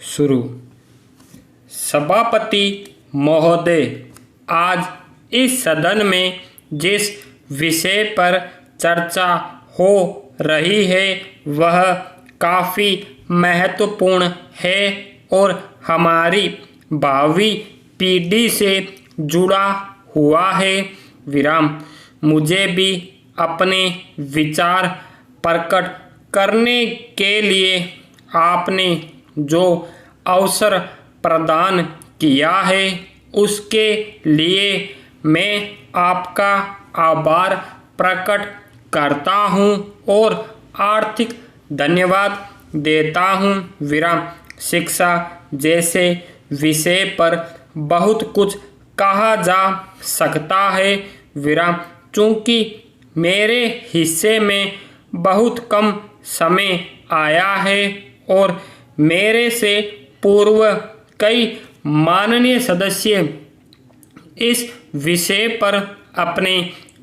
शुरू। सभापति महोदय, आज इस सदन में जिस विषय पर चर्चा हो रही है वह काफ़ी महत्वपूर्ण है और हमारी भावी पीढ़ी से जुड़ा हुआ है। मुझे भी अपने विचार प्रकट करने के लिए आपने जो अवसर प्रदान किया है उसके लिए मैं आपका आभार प्रकट करता हूँ और आर्थिक धन्यवाद देता हूँ। शिक्षा जैसे विषय पर बहुत कुछ कहा जा सकता है। चूँकि मेरे हिस्से में बहुत कम समय आया है और मेरे से पूर्व कई माननीय सदस्य इस विषय पर अपने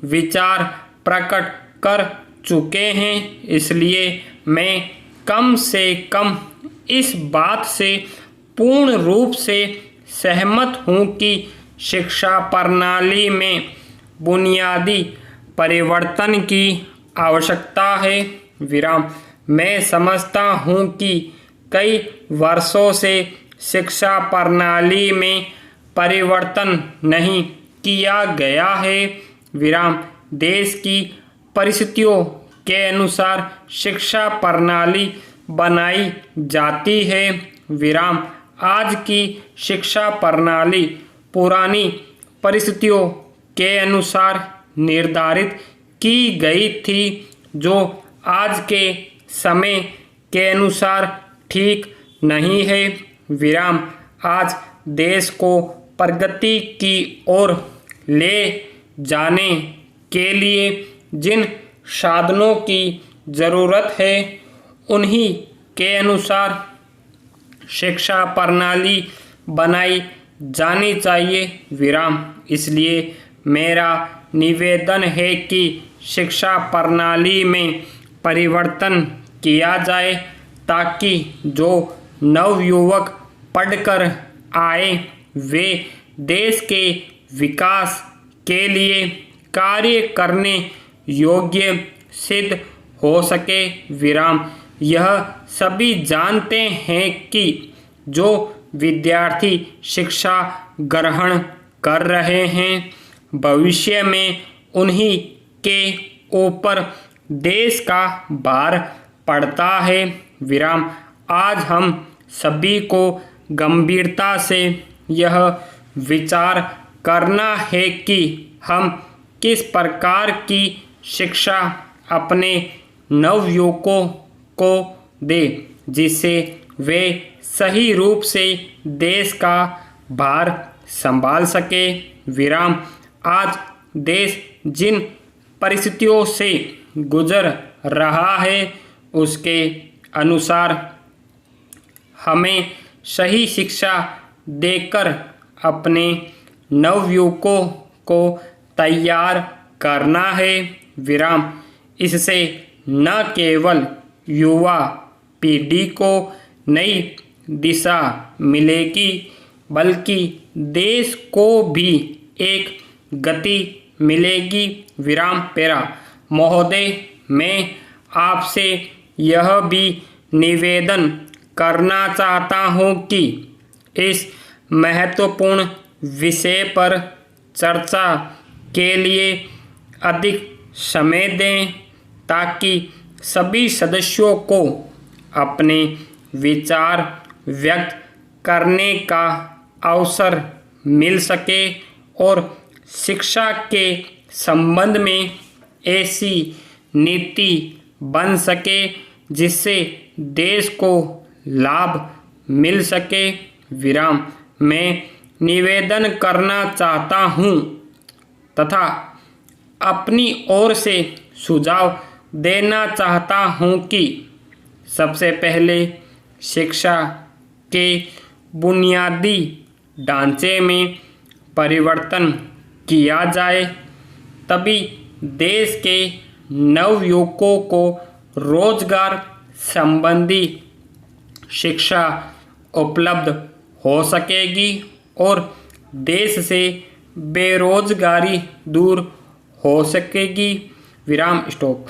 विचार प्रकट कर चुके हैं, इसलिए मैं कम से कम इस बात से पूर्ण रूप से सहमत हूँ कि शिक्षा प्रणाली में बुनियादी परिवर्तन की आवश्यकता है। मैं समझता हूँ कि कई वर्षों से शिक्षा प्रणाली में परिवर्तन नहीं किया गया है। देश की परिस्थितियों के अनुसार शिक्षा प्रणाली बनाई जाती है। आज की शिक्षा प्रणाली पुरानी परिस्थितियों के अनुसार निर्धारित की गई थी जो आज के समय के अनुसार ठीक नहीं है। आज देश को प्रगति की ओर ले जाने के लिए जिन साधनों की ज़रूरत है उन्हीं के अनुसार शिक्षा प्रणाली बनाई जानी चाहिए। इसलिए मेरा निवेदन है कि शिक्षा प्रणाली में परिवर्तन किया जाए ताकि जो नवयुवक पढ़कर आए वे देश के विकास के लिए कार्य करने योग्य सिद्ध हो सके। यह सभी जानते हैं कि जो विद्यार्थी शिक्षा ग्रहण कर रहे हैं भविष्य में उन्हीं के ऊपर देश का भार पड़ता है। आज हम सभी को गंभीरता से यह विचार करना है कि हम किस प्रकार की शिक्षा अपने नवयुवकों को दें जिससे वे सही रूप से देश का भार संभाल सके। आज देश जिन परिस्थितियों से गुजर रहा है उसके अनुसार हमें सही शिक्षा देकर अपने नवयुवकों को तैयार करना है। इससे न केवल युवा पीढ़ी को नई दिशा मिलेगी बल्कि देश को भी एक गति मिलेगी। महोदय, मैं आपसे यह भी निवेदन करना चाहता हूँ कि इस महत्वपूर्ण विषय पर चर्चा के लिए अधिक समय दें ताकि सभी सदस्यों को अपने विचार व्यक्त करने का अवसर मिल सके और शिक्षा के संबंध में ऐसी नीति बन सके जिससे देश को लाभ मिल सके। मैं निवेदन करना चाहता हूँ तथा अपनी ओर से सुझाव देना चाहता हूँ कि सबसे पहले शिक्षा के बुनियादी ढांचे में परिवर्तन किया जाए, तभी देश के नवयुवकों को रोजगार संबंधी शिक्षा उपलब्ध हो सकेगी और देश से बेरोजगारी दूर हो सकेगी। विराम स्टॉप।